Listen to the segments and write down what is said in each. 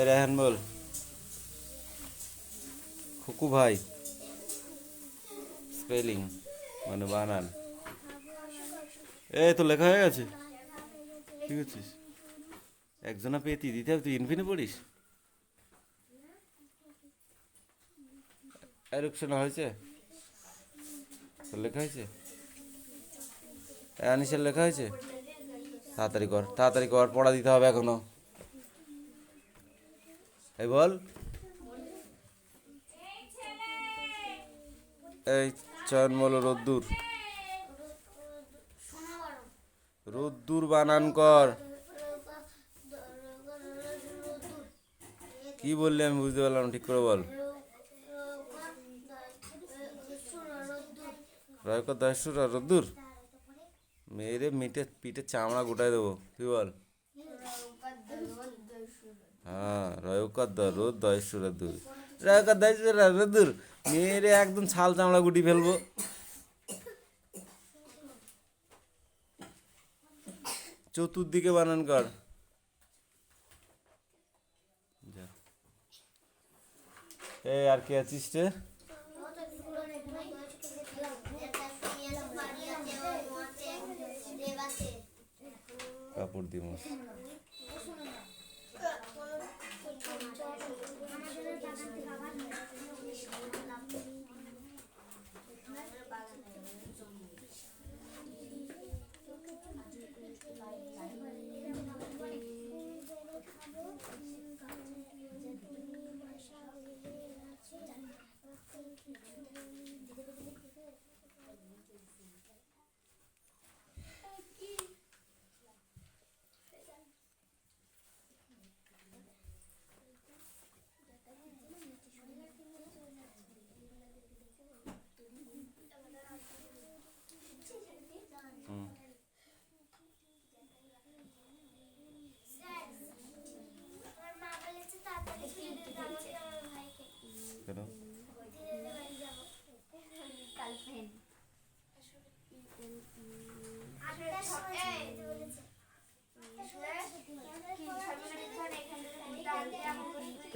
রেহান বল। খুকু ভাই স্পেলিং মানে বানান। এই তো লেখা হয়ে গেছে। কি করছিস? একজনা পেতি দিতে হবে, তুই ইনফিনে পড়িস। এরকশন হয়েছে তোর লেখা হয়েছে? আনিসের লেখা হয়েছে? তাড়াতাড়ি কর, তাড়াতাড়ি কর, পড়া দিতে হবে এখনো। এই বল। এই চয়ন বলো রোদ্দুর। রোদ্দুর বানান কর। কি বললি আমি বুঝতে পারলাম না, ঠিক করে বল। রয়কর দশসুর আর রোদ্দুর মেরে মিটে পিঠে চামড়া গোটায় দেবো। তুই বল। হ্যাঁ রয়কর দ রোদ দশসুর দূর, রয়কর দশসুর আর রোদ্দুর মেরে একদম ছাল চামড়া গুটি ফেলবো। চতুর্দিকে বানান কর। এই আর কে আছিস রে? কাপড় দিব।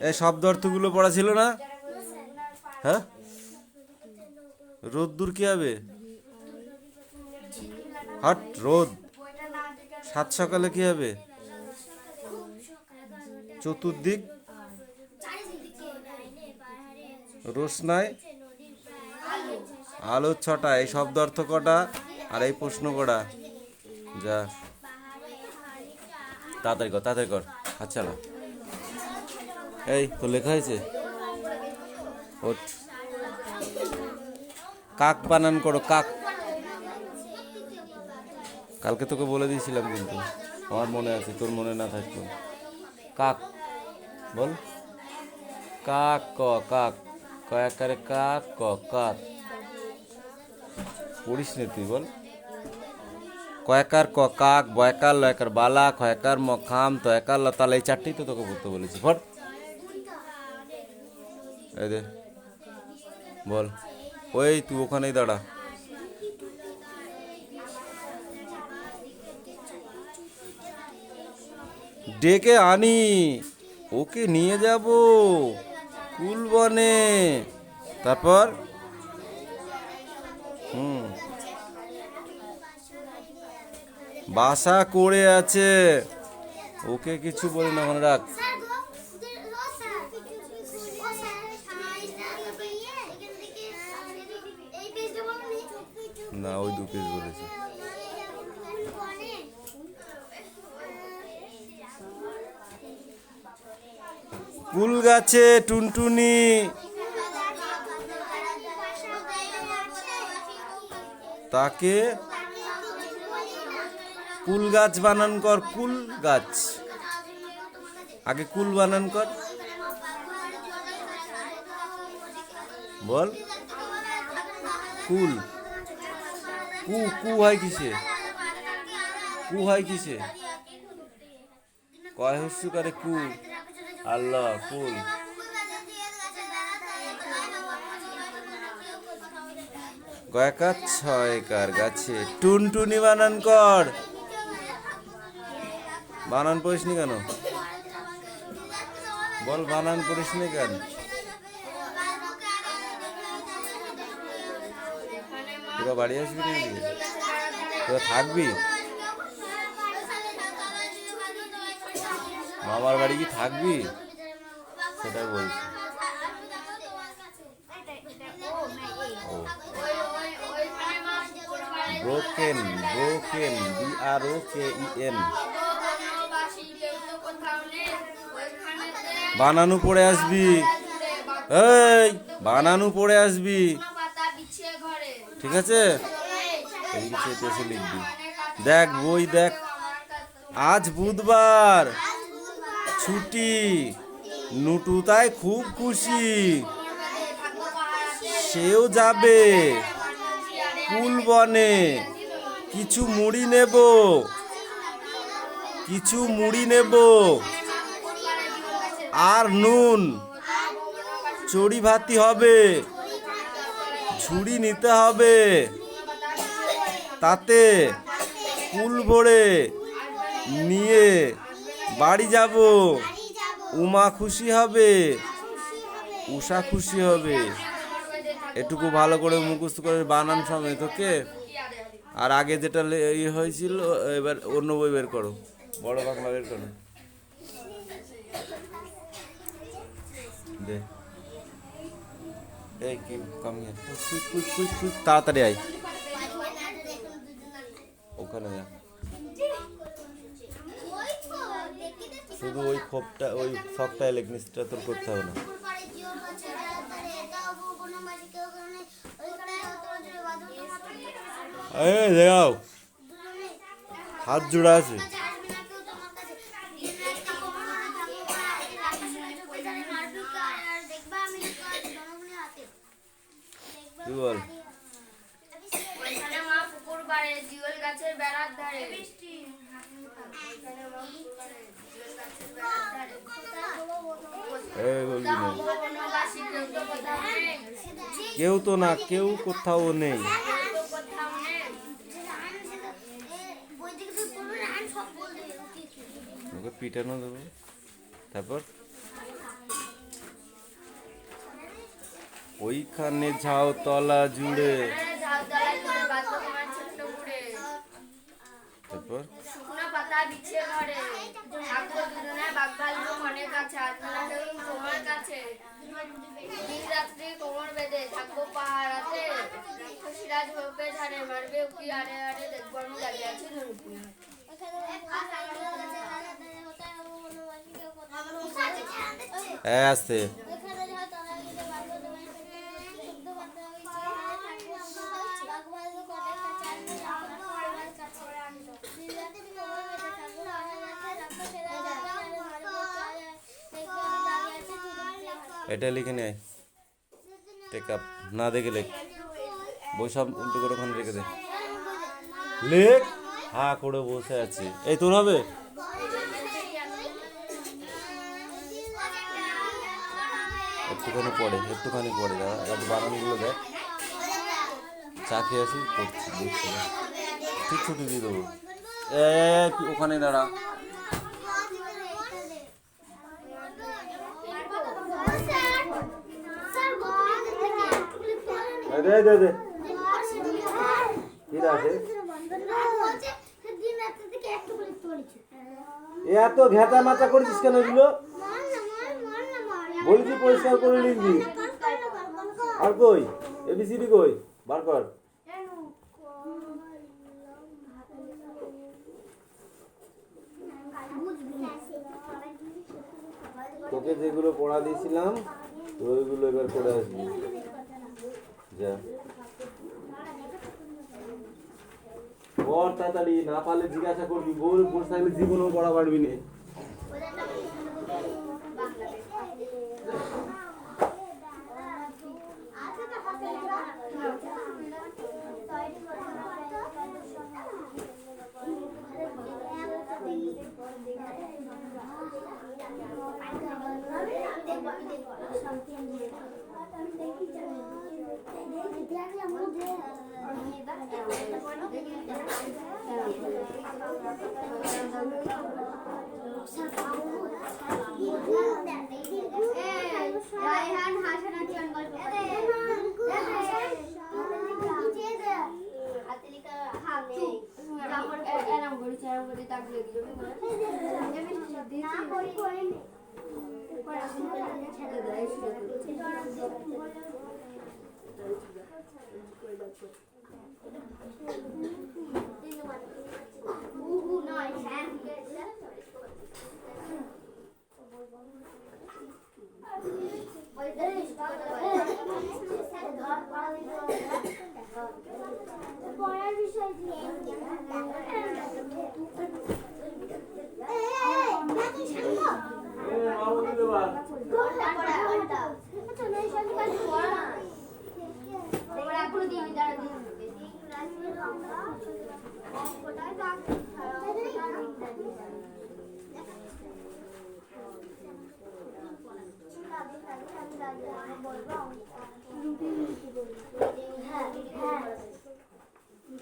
এই শব্দ অর্থগুলো পড়া ছিল না? হ্যাঁ রোদ্দুর কি হবে? হট রোদ। সাত সকালে কি হবে? চতুর্দিক রোশনায় আলোর ছটা। এই শব্দ অর্থ কটা আর এই প্রশ্ন কটা? যা তাড়াতাড়ি কর, তাড়াতাড়ি কর। আচ্ছা না এই তো লেখা হয়েছে। ওঠ। কাক বানান করো, কাক। কালকে তোকে বলে দিয়েছিলাম কিন্তু আমার মনে আছে, তোর মনে না থাকতো। কাক বল। কাক ক কাক, কয়াকারে কাক ক কাক। পড়িস নে তুই, বল। কয়াকার ক কাক, বয়কার লয়কার বালা, খয়কার ম খাম, তয়কার লতাল। এই চারটেই তো তোকে পড়তে বলেছি। ফট এই দে বল। ওই তুই ওখানেই দাঁড়া। ডেকে আনি, ওকে নিয়ে যাব কুলবনে। তারপর বাসা করে আছে। ওকে কিছু বলি না, মনে রাখ। না ওই দু পেজ বলেছি। কুল গাছে টুনটুনি। তাকে কুল গাছ বানান কর। কুল গাছ আগে কুল বানান কর, বল। কুল কু কু হয় কিসে? কু হয় কিসে? কয় হস্যু করে কু। আল্লাহ কুল। কয়কার ছয়কার গাছে টুনটুনি বানান কর। বানান পড়িসনি কেন? বল, বানান করিস না কেন? তোরা বাড়ি আসবি নাকি? তোরা থাকবি? মামার বাড়ি কি থাকবি? সেটা বলছি। Broken, broken, BROKEN। বানানো পড়ে আসবি, এই বানানো পড়ে আসবি, ঠিক আছে? এসে লিখবি। দেখ বই দেখ, আজ বুধবার, ছুটি, নুটু তাই খুব খুশি, সেও যাবে কুল বনে, কিছু মুড়ি নেব, কিছু মুড়ি নেব, আর নুন, চড়ি ভাতি হবে, ঝুড়ি নিতে হবে, তাতে কুল ভরে নিয়ে বাড়ি যাব, উমা খুশি হবে, উষা খুশি হবে। এটুকু ভালো করে মুখস্থ করে বানান সমেত, ওকে? আর আগে যেটা ইয়ে হয়েছিল, এবার অন্য বই বের করো, বড় বাংলা বের করো। দে, এই কি কাম হিয়ার, কুইক তাড়াতাড়ি আয়, ওখানে যা। শুধু ওই খোপটা, ওই শখটা ইলেকট্রিকটা তোর করতে হবে না। এই দেখাও, হাত জোড়া আছে। কি বল? কেউ তো না, কেউ কোথাও নেই। ওকে পিটানো দেবো। তারপর ওইখানে ঝাউ তলা জুড়ে, তারপর শুকনো পাতা বিছিয়ে ঘরে থাকবো দুজনে, বাঘ ভাল্লুক অনেক আছে, আজকাল তোমার কাছে দিন রাত্রি কোমর বেঁধে থাকবো পাহারাতে, সিরাজ হোপে ঝাড়ে মারবে উকি আরে আরে, দেখবো আমি দাঁড়িয়ে আছি ধনুপুরে। আসতে এটা লিখে নেয়, টেক আপ না দেখে লেখ, বই সব উল্টো করে ওখানে রেখে দে, লেখ। হা করে বসে আছে, এই তোর হবে? একটুখানি পড়ে দাদা, একটু বানানগুলো দেখ, চা খেয়ে আসি, করছি দেখছি, ঠিক ছুটি দিয়ে দেবো। ওখানে দাঁড়া, এত ঘেটা মাথা করেছিস কেন? এগুলো বলেছি পরিষ্কার করে লিখবি। আর কই ABCD কই, বার কর। তোকে যেগুলো পড়া দিয়েছিলাম ওইগুলো এবার করে আসবি, যা পর তাড়াতাড়ি, না পারলে জিজ্ঞাসা করবি, বল বসে থাকলে জীবনেও পড়া পারবি না। রায়হান হাসান আচরণ গল্প আতিলিকা হাতু জাফর এরম করেছে এরম করে দাগ লেগে যাবে না করি করি নয় হ্যাঁ পড়ার বিষয়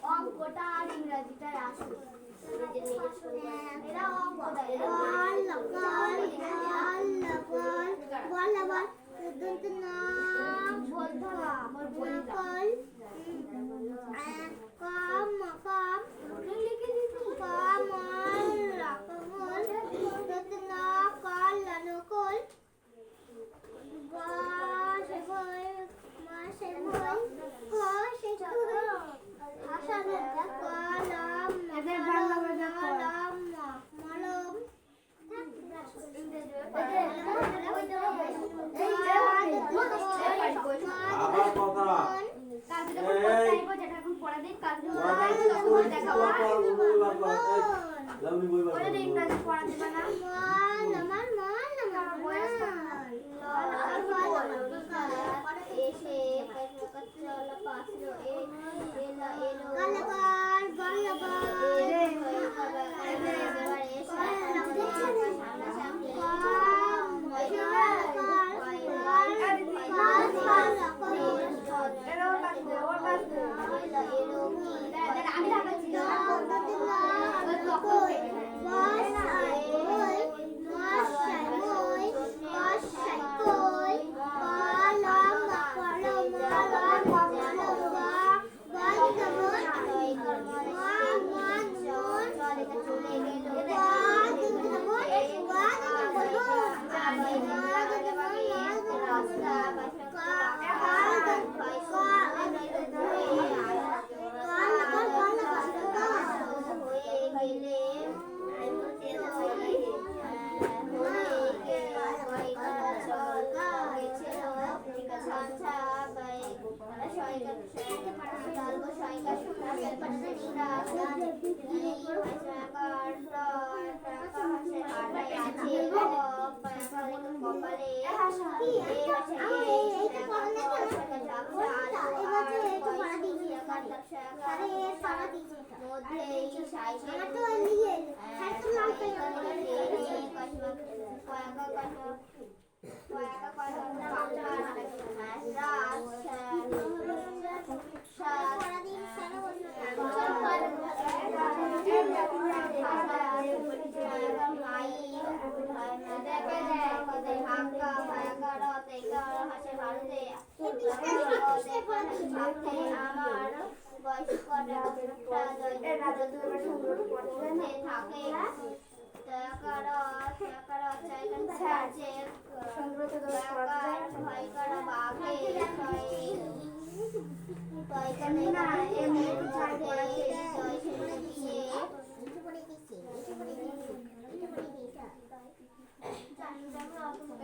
অঙ্কটা আর ইংরেজিটা আসবে এরা অঙ্ক দেয়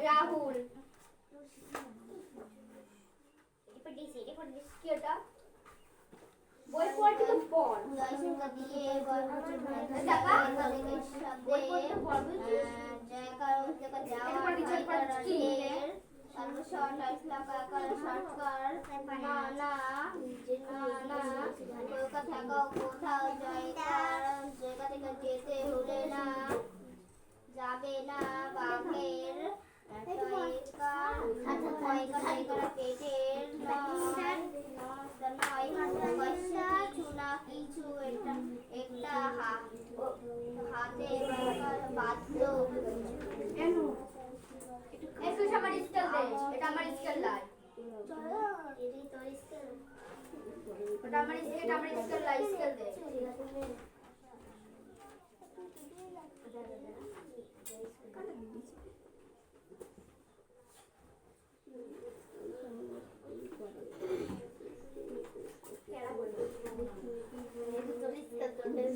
রাহুল বই পড়তে তো পড় দিয়ে বই পড়তে পড়বে যাবে না বাঘের পেটের চুনা কিছু একটা হাতে বাদ্য একটু আমার স্কেল দে, এটা আমার স্কেল লাই, এটাই তোর স্কেল ওটা আমার স্কেল লাই, স্কেল দে।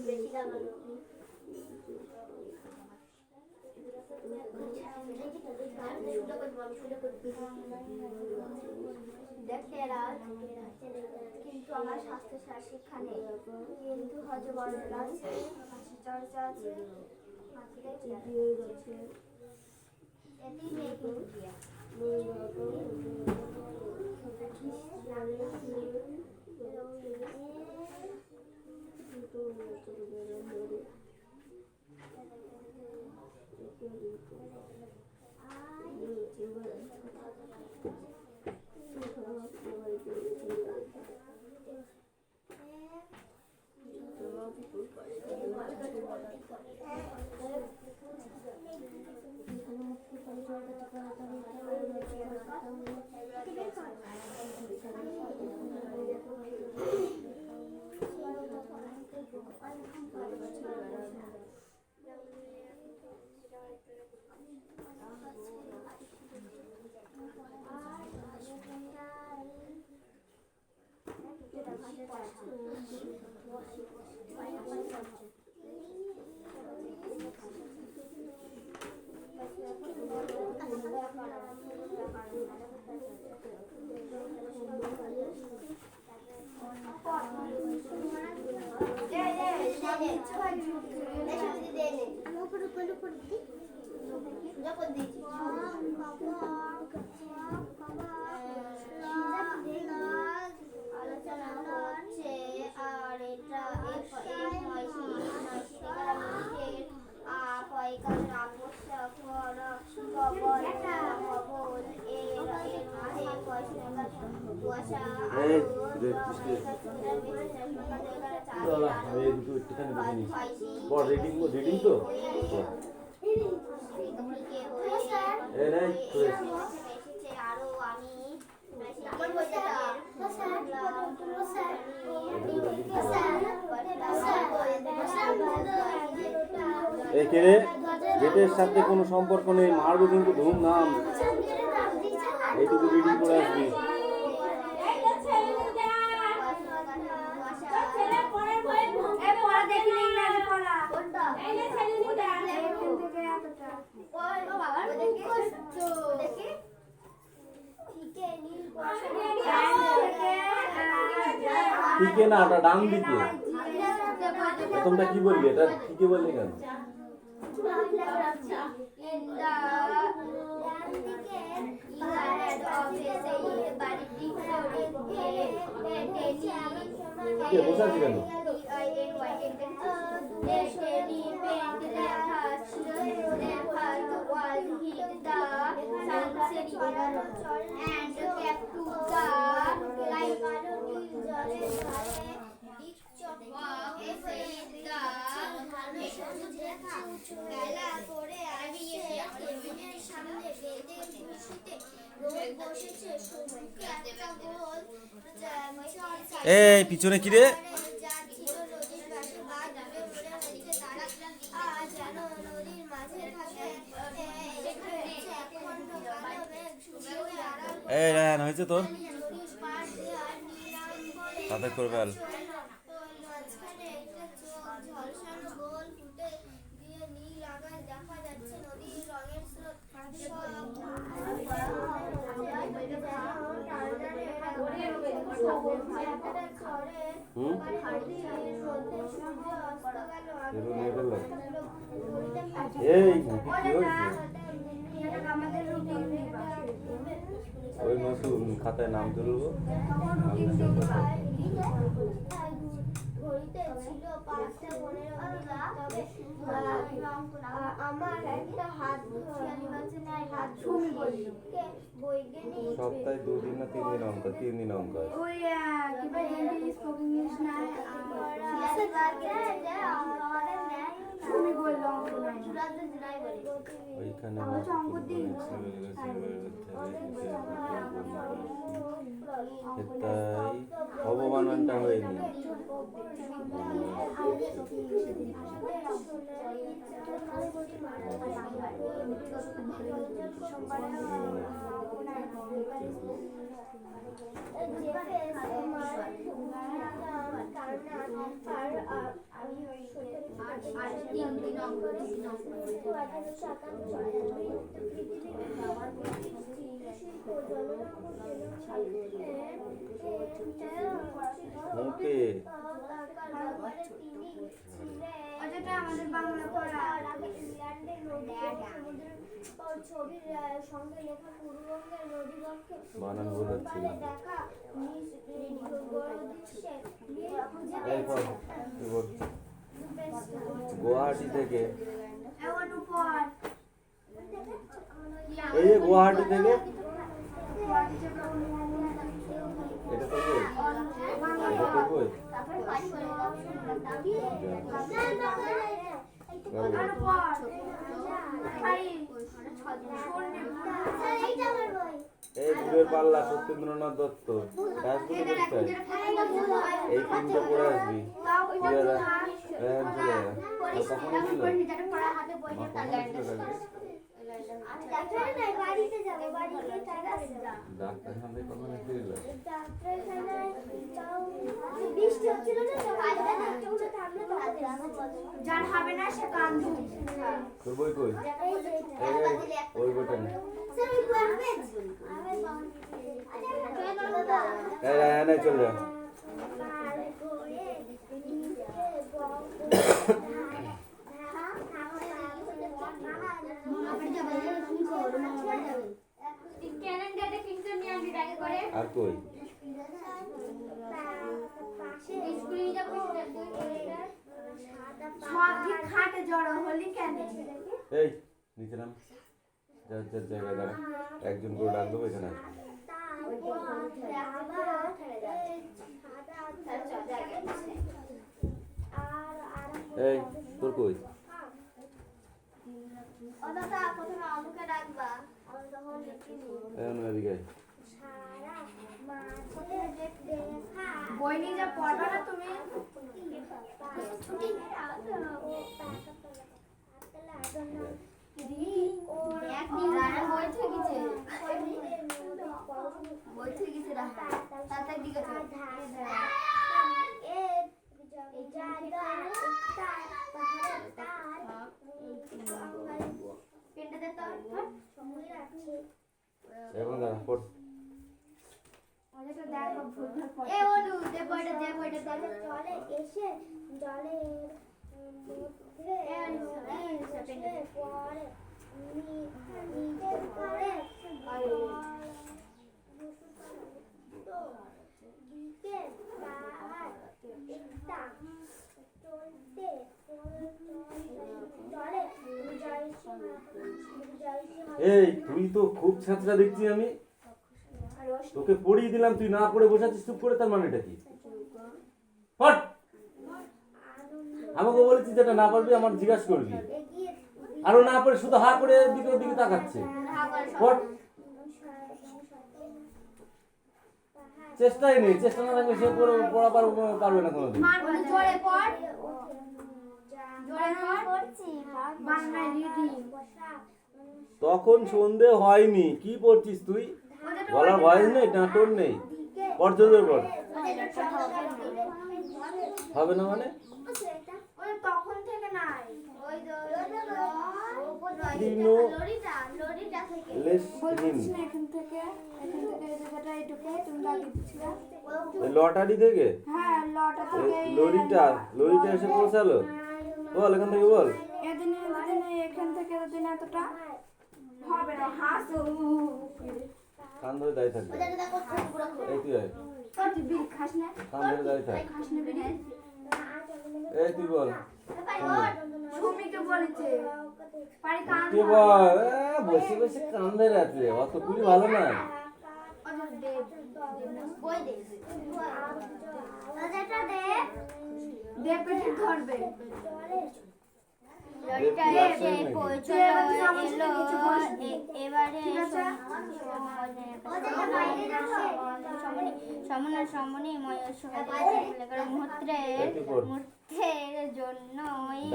বেশি লাগানো দেখে রাত কিন্তু আমার স্বাস্থ্য শিক্ষা নেই, কিন্তু হজম আছে, চর্চা আছে, এটি নেই রিডিং তো আরো আমি আমার বইটা এখানে গেটের সাথে কোনো সম্পর্ক নেই, মারবো কিন্তু ধুমধাম। এইটুকু রিডিং করে আসবি। ঠিকে না, ওটা ডান দিকে। প্রথমটা কি বললি, এটা ঠিকই বললি কেন? বসে আছি কেন? এই পিছনে কি রে? এই রায়হান, হয়েছে তোর? তাদের করবে আল এই কি হয়েছে? ওই নতুন খাতায় নাম তুলবো। আমার একটা হাত সপ্তাহে 2 দিন না 3 দিন অঙ্ক, 3 দিন অঙ্ক আছে। তুমি বললো অঙ্ক নাই না। ওইখানে আমার তো অঙ্ক দিই না। তাই অবমাননটা হয়নি। ওকে অযথা আমাদের বাংলা পড়া ইংল্যান্ডের নদী ছবির সঙ্গে লেখা পূর্ববঙ্গের নদীবক্ষে বানান ভুল হচ্ছিল। দেখা এই পর, গুয়াহাটি থেকে এই যে গুয়াহাটি থেকে এটা তো কই? এটা তো কই? এই দূরের পাল্লা সত্যেন্দ্রনাথ দত্ত রাজগুলি কোথায়? এই তিনটা পড়ে আসবি চলে যা। কখনো ছিল ডাক্তারখানায় কখনো ছিল? বৃষ্টি হচ্ছিল না যার হবে না সে কান্দু। তোর বই কই? ওই বইটা নে। এই চলে যা। আর কই? খাটে জড়ো হলি কেন? এই নিচে নাম। যার যার জায়গায় দাঁড়া। একজন করে ডাক দেবো এখানে আসবে। এই তোর কই? এদিকে আয়। বই নিয়ে যা পড়বা না তুমি। এখন দাঁড়া পড়। জলে এসে জলের পরে নিজের পরে এই তুই তো খুব ছাত্রা দেখছি আমি। তোকে পড়িয়ে দিলাম, তুই না পড়ে বসে আছিস চুপ করে, তার মানেটা কি? পড়। আমাকে বলেছিস যেটা না পারবি আমার জিজ্ঞাসা করবি, আরো না পড়ে শুধু হা করে দিকে ওদিকে তাকাচ্ছে। পড়। চেষ্টাই নেই, চেষ্টা না থাকলে সে পড়া পারবে না কোনোদিন। জোরে পড়। জোরে পড়ছি বাংলা রিডিং। তখন সন্ধে হয়নি, কি পড়ছিস তুই? গলার ভয়েস নেই, নাটোর নেই। পড় জোরে পড়। হবে না মানে? ওই তখন থেকে নাই। ওই দিনো লেস হিম। এখান থেকে এই জায়গাটা এইটুকু তুমি লাগিয়ে দিছিলা। লটারি থেকে? হ্যাঁ লটা থেকে লরিটা এসে পৌঁছালো। বল এখান থেকে বল। এদিন এখান থেকে এদিন এতটা হবে না। হাসু কান ধরে দাঁড়িয়ে থাকবে। এই তুই আয়। তুই বিল খাস না? কান ধরে দাঁড়িয়ে থাক। খাস না বিল? এই তুই বল। সুমিকে বলেছে পারি কান কে বল? বসে বসে কান ধরে আছে, অত কুড়ি ভালো না। বই দে দেবকে ঠিক ধরবে। লরিটাতে পৌঁছলো এলো এবারে সমনে মুহূর্তের জন্য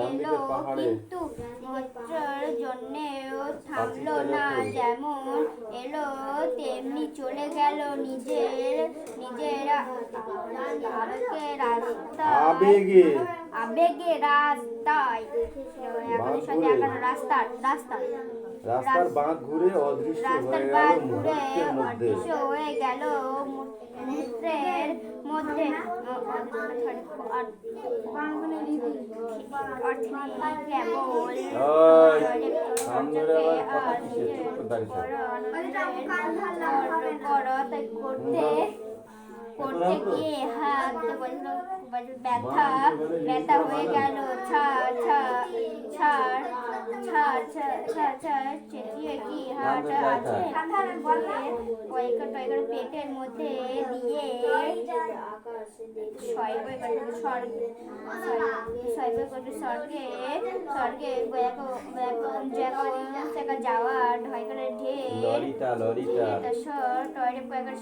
এলো কিন্তু মুহূর্তের জন্যেও থামলো না, যেমন এলো তেমনি চলে গেল নিজের আবেগে রাস্তায় রাস্তার বাঁক ঘুরে অদৃশ্য হয়ে গেল মুহূর্তের মধ্যে। করতে গিয়ে হাত ব্যথা হয়ে গেল, চেঁচিয়ে কি হাট আছে পেটের মধ্যে দিয়ে স্বর্গে যাওয়া ঢয় করে ঢের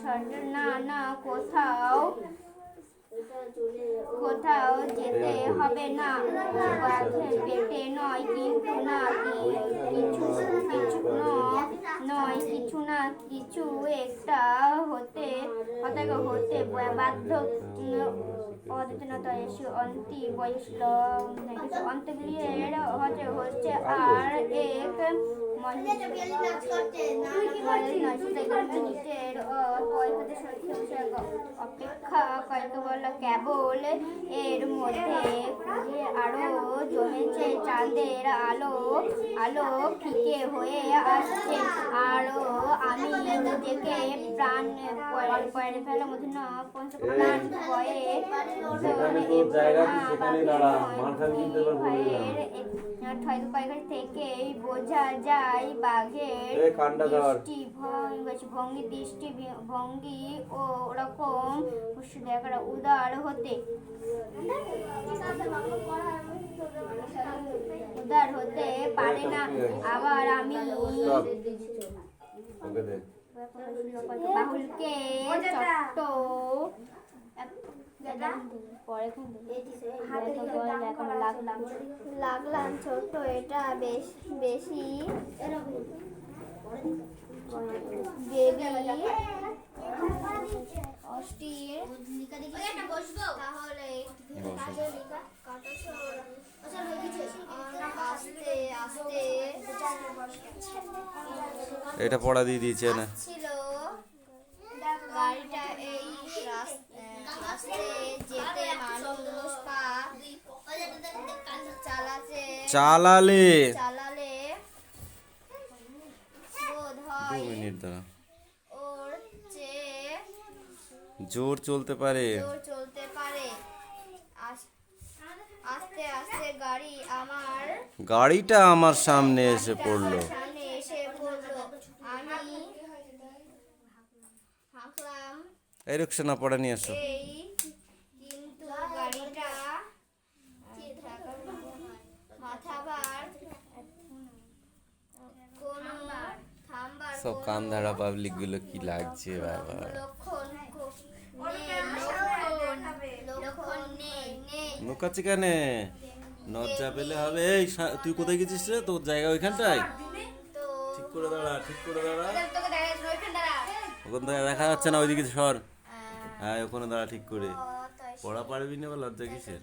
স্বর্গের না কোথাও যেতে হবে না, পেটে নয় কিন্তু কিছু একটা হতে বাধ্য। অন্তগুলির হচ্ছে আর এক মিনিটের অপেক্ষা কেবল এর মধ্যে আরো জমেছে চাঁদের আলো ফিকে হয়ে আসছে, আরো আমি নিজেকে প্রাণ ফেলা মধ্যে থেকে বোঝা যায় বাঘের দৃষ্টিভঙ্গি ও রকম উদার হতে পারে না। আবার আমি বাহুলকে লাগলাম ছোট্ট, এটা বেশি তাহলে এটা পড়া দিয়ে দিয়েছে না ছিল গাড়িটা এই রাস্তায় যেতে মানুষ পা চালালে বোধ হয় 2 মিনিট দ্বারা ওর চেয়ে জোর চলতে পারে। আস্তে আস্তে গাড়িটা আমার সামনে এসে পড়লো। আমি হাঁকলাম, এই রুকসানা পড়া নিয়ে আসো। কিন্তু গাড়িটা মাথাবার কোনো থামবার সব কান ধারা পাবলিক গুলো কি লাগছে বাবা। লক্ষণ নেই। লুকাচ্ছে কেন? লজ্জা পেলে হবে। এই তুই কোথায় গেছিস রে? তোর জায়গা ওইখানটায়। ঠিক করে দাঁড়া। ওখান থেকে দেখা যাচ্ছে না, ওইদিকে সর। হ্যাঁ ওখানে দাঁড়া ঠিক করে। পড়া পারবি না, লজ্জা কিসের?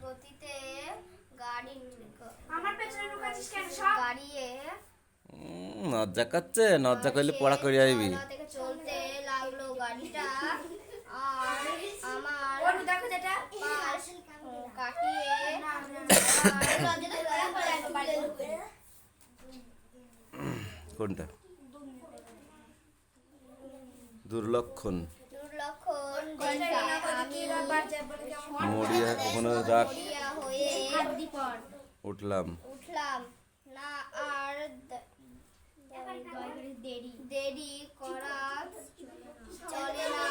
লজ্জা কাচ্ছে, লজ্জা করলে পড়া করে আসবি। চলতে লাগলো গাড়িটা, আর আমার পাশ কাটিয়ে কোনটা? দুর্লক্ষণ মরিয়া ওখানে রাখ। উঠলাম না আর দেরি করা চলে না।